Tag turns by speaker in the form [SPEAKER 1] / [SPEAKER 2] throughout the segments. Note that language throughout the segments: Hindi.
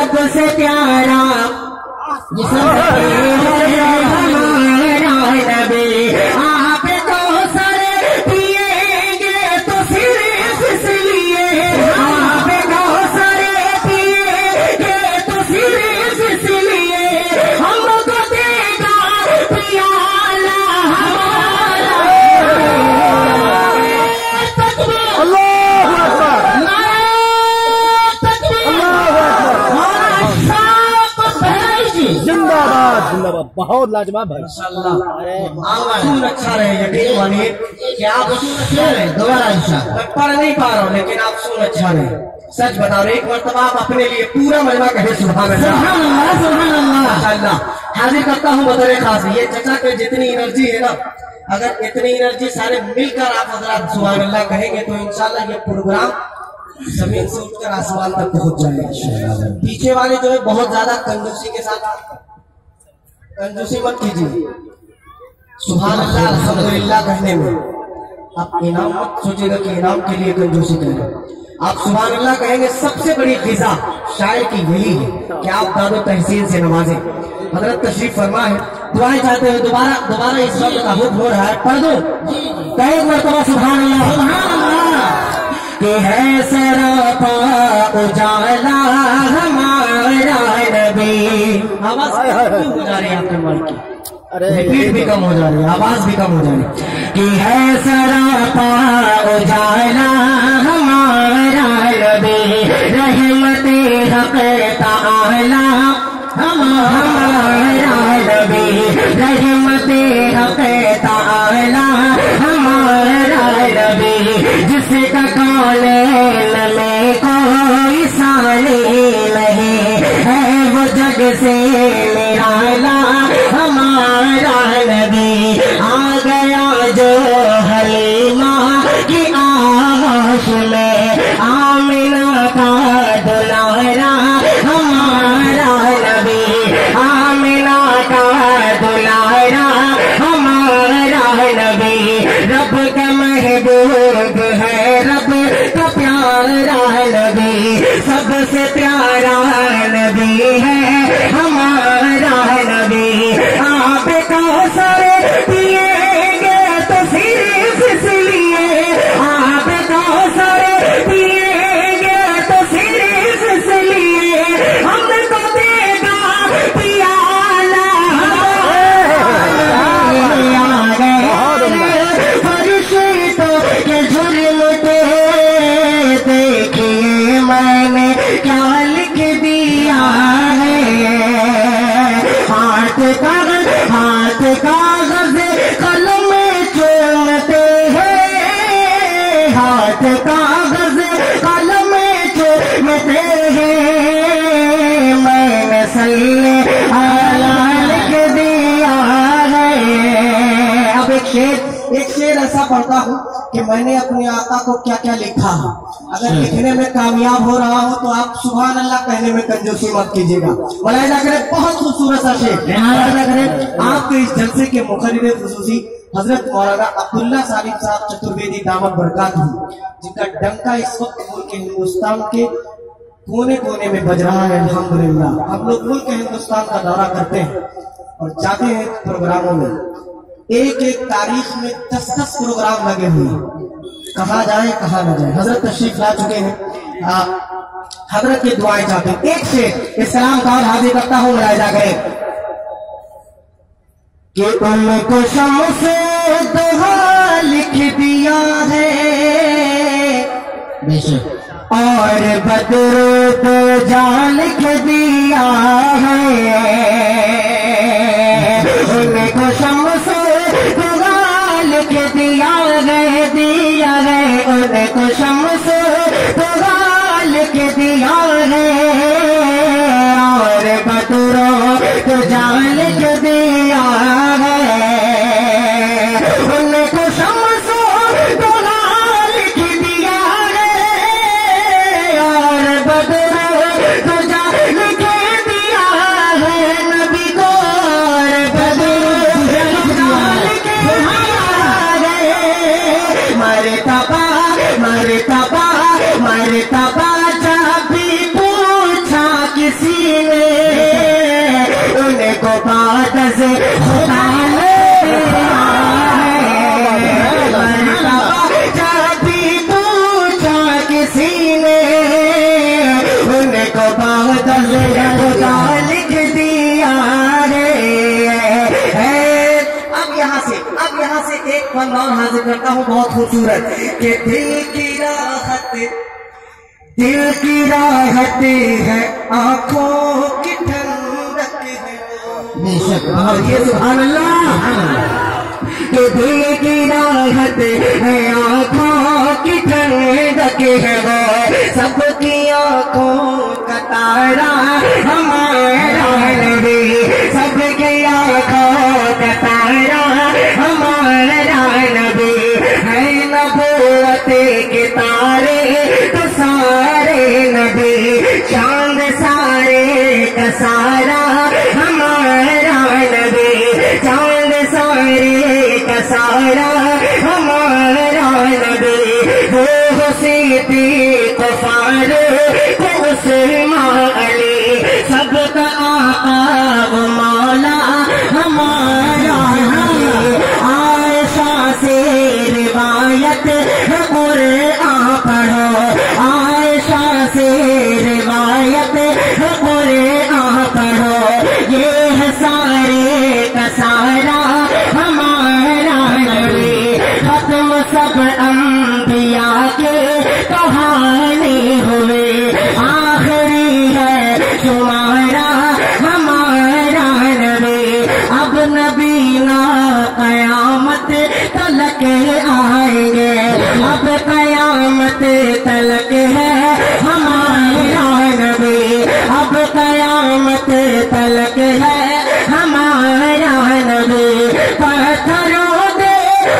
[SPEAKER 1] सबसे प्यारा हमारा नबी, आपको सारे पिएंगे तो सिर्फ इसलिए, आपको सारे पिएंगे तो सिर्फ इसलिए, हमको देगा प्याला हमारा।
[SPEAKER 2] जिंदाबाद, बहुत लाजवाब भाई।
[SPEAKER 3] असूल अच्छा रहे, यकीन मानिए कि आप असूल अच्छा रहे। दोबारा इंशाअल्लाह, मैं पढ़ नहीं पा रहा हूँ लेकिन आप असूल अच्छा रहे। सच बता रहे, एक मरतबा आप अपने लिए पूरा मजमा कहे सुभान अल्लाह, सुभान अल्लाह, माशाअल्लाह। हाजिर करता हूँ बतौर खास, ये चचा के जितनी एनर्जी है ना, अगर इतनी एनर्जी सारे मिलकर आप हजरात सुभान अल्लाह कहेंगे तो इंशाअल्लाह ये प्रोग्राम जमीन से उठकर आसमान तक पहुंच जाएगा। पीछे वाले जो है बहुत ज्यादा कंजूसी के साथ, कंजूसी मत कीजिए। सुभान अल्लाह अल्हम्दुलिल्लाह कहने में आप इनाम मत सोचिएगा कि इनाम के लिए कंजूसी करें। आप सुभान अल्लाह कहेंगे, सबसे बड़ी गिज़ा शायर की यही है कि आप दादो तहसीन से नवाजें। हजरत तशरीफ फरमा है, दुआएं चाहते हुए दोबारा इस वक्त का हुक्म हो रहा है, पढ़ दो कई मरतबा सुभान अल्लाह, सुभान अल्लाह। कि है सरापा उजाला हमारा नबी। आवाज हो जा रही है आपके मन की, रिपीट भी कम हो जा रही है, आवाज भी कम हो जा रही है। कि है सरापा उजाला हमारा नबी, रहमते हक़ ताला हमारा नबी, रहमते हक़ ताला हमारा नबी, जिसका कौनैन में कोई सानी नहीं है, वो जग से निराला हमारा नबी। आ गया जो हलीमा की आगोश में, आमिना का दुलारा हमारा नबी, आमिना का दुलारा हमारा नबी। रब का महबूब है, रब का प्यारा नबी, सबसे प्यारा नबी है हमारा नबी। आपको सारे पिएंगे तो सिर्फ इसलिए, आपको सारे पिएंगे तो सिर्फ इसलिए, हमको देगा प्याला फरिश्तों के झुरमुटे। देखिए मैंने क्या लिख दिया है, हाथ कागज कलम चूमते हैं, हाथ कागज कलम चूमते हैं, मैंने सल्ले अला लिख दिया है। अब एक शेर ऐसा पढ़ता हूँ कि मैंने अपने आका को क्या क्या लिखा है। अगर लिखने में कामयाब हो रहा हो तो आप सुभान अल्लाह कहने में कंजूसी मत कीजिएगा। मुलाहिजा करें, बहुत खूबसूरत सा शेर। मुलाहिजा करें, आपके इस जलसे के मुखर्रिर खुसूसी हजरत मौलाना अब्दुल्ला सालिम साहब चतुर्वेदी दामद बरकातहू, जिनका डंका इस वक्त मुल्क हिंदुस्तान के कोने कोने में बज रहा है। अल्हम्दुलिल्लाह, हम लोग मुल्क हिंदुस्तान का दौरा करते हैं और जाते हैं प्रोग्रामों में, एक एक तारीख में 10-10 प्रोग्राम लगे हुए हैं, कहा जाए कहा न जाए। हजरत तशरीफ ला चुके हैं, हजरत की दुआएं चाहते हैं। एक से इस्लाम का हाजिर करता हूँ, मुलाहिजा करें कि उनको शम्स दुहा लिख दिया है और बद्र को जा लिख दिया है, उनको शम्स दुहा लिख दिया है, उनको शम्स दुहा लिख दिया है और बद्र को जा लिख दिया है, उनको शम्स दुहा लिख दिया है और बद्र को जा लिख दिया है, नबी को और बद्र को जा लिख दिया है। मरतबा मरतबा मरतबा जब भी
[SPEAKER 1] खुदा ने जाती पूछा किसी ने उनको बादल खुदा लिख दिया रे। अब यहाँ से एक पल और हाजिर करता हूँ बहुत खूबसूरत कि दिल की राहत है आंखों की ठंडक है। बेशक ये सुभान अल्लाह कि दिल की राहत है आंखों की ठंडक है वो सबकी आंखों का तारा हमारा नबी सबकी आंखों का तारा हमारा नबी है नबूवत के तारे तो सारे नबी चांद सारे का सारा हमारा नबी चांद सारे का सारा हमारा नबी वो सीधी कुफार उस्मान अली सबका आका वो मौला हमारा आयशा से रिवायत कुरान पढ़ो आयशा से रिवायत कुरान पढ़ो ये है सारे का सारा हमारा नबी खत्म सब अंबिया के कहानी हुए आखिरी है तुम्हारा हमारा नबी अब नबी ना कयामत तलक आएंगे अब कयामत तलक है हमारा नबी अब कयामत तलक है हमारा नबी पत्थरों दे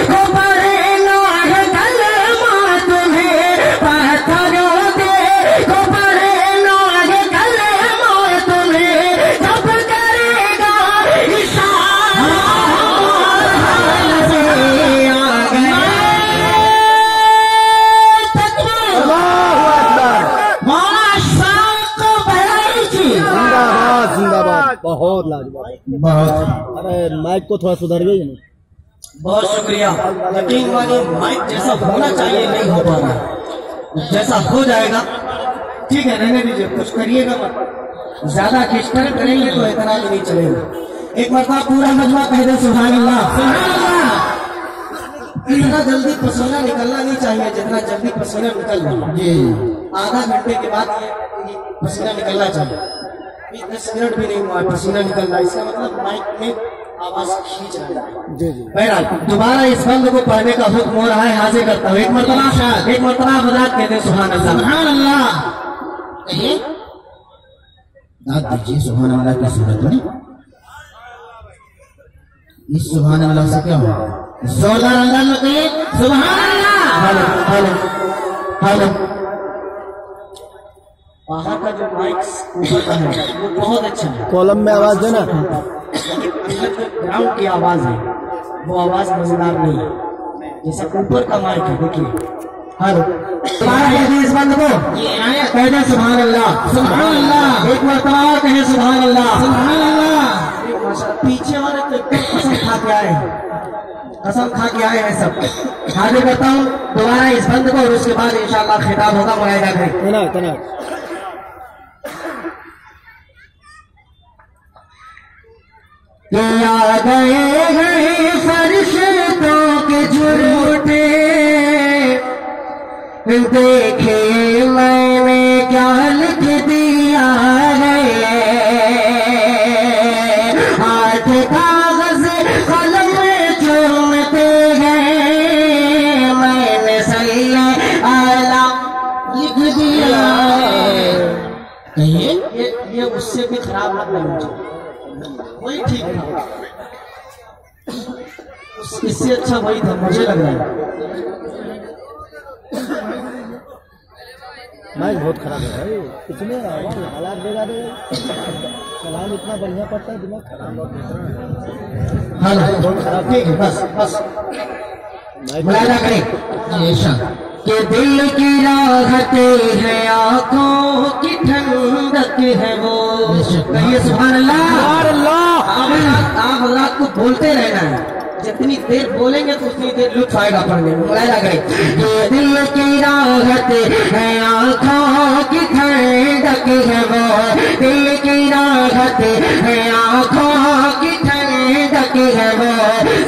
[SPEAKER 1] गोबर नार कलमा तुम्हें पत्थरों दे गोबर नार कलमा तुम्हें जब करेगा इशारा
[SPEAKER 2] जिंदाबाद जिंदाबाद बहुत लाजवाब
[SPEAKER 3] बहुत
[SPEAKER 2] अरे माइक को थोड़ा सुधर गई ना।
[SPEAKER 3] बहुत शुक्रिया। यकीन मानिए माइक जैसा होना चाहिए नहीं हो पा रहा जैसा हो जाएगा ठीक है रहने दीजिए कुछ करिएगा मत ज्यादा खिंचकर करेंगे तो इतना भी नहीं चलेगा। एक मरतबा पूरा मजमा कह दे सुभान अल्लाह सुभान अल्लाह। इतना जल्दी पसीना निकलना नहीं चाहिए जितना जल्दी पसीना निकल रहा जी आधा घंटे के बाद ये पसीना निकलना चाहिए। 10 मिनट भी नहीं हुआ पसीना निकल रहा इसका मतलब माइक में आवाज खींच रहा है।
[SPEAKER 2] जी जी
[SPEAKER 3] बहरहाल दोबारा इस बंद को पढ़ने का हुक्म हो रहा है हाजिर करता हूँ। एक मरतबा बजात कहते हैं सुभान अल्लाह सुभान अल्लाह कहिए दाद दीजिए सुभान अल्लाह की सूरत में इस सुभान अल्लाह से क्या हुआ जोरदार अंदाज में कहिए सुभान अल्लाह। हेलो हेलो हेलो बाहर का जो माइक ऊपर का है वो बहुत अच्छा है
[SPEAKER 2] कॉलम में आवाज देना
[SPEAKER 3] ग्राउंड की आवाज है वो आवाज मजेदार नहीं है जैसा ऊपर का माइक है देखिए। हेलो इस बंद को कह दे सुभान अल्लाह सुभान अल्लाह। एक मरतबा कहे सुभान अल्लाह सुभान अल्लाह। पीछे वाले तो कसम खा के आए हैं कसम खा के आए हैं सब। हाजिर करता हूँ दोबारा इस बंद को और उसके बाद इंशाअल्लाह खिताब होगा मुआयदा करें। आ गए हैं फरिश्तों के झूठे देखिए मैंने क्या लिख दिया है हाथ कागज कलम चूमते हैं मैंने सल्लल्लाहु आला लिख दिया है। ये उससे भी खराब लग रहा है वही ठीक था इससे अच्छा वही था मुझे लग रहा है।
[SPEAKER 2] माइक बहुत खराब है भाई कितने हालात बिगाड़े कलाम इतना बढ़िया पड़ता है दिमाग खराब
[SPEAKER 3] बहुत खराब ठीक है बस मुलायदा करें कि दिल की राहत है, आंखों की ठंडक है वो। कहिए सुभान अल्लाह। आप हज़रात को बोलते रहना है, जितनी देर बोलेंगे तो उतनी देर लुत्फ आएगा पढ़ने में। बोला गए ये दिल की राहत है, आंखों की ठंडक है वो। दिल की राहत है, आंखों की ठंडक है वो।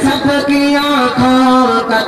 [SPEAKER 3] सबकी आंखों का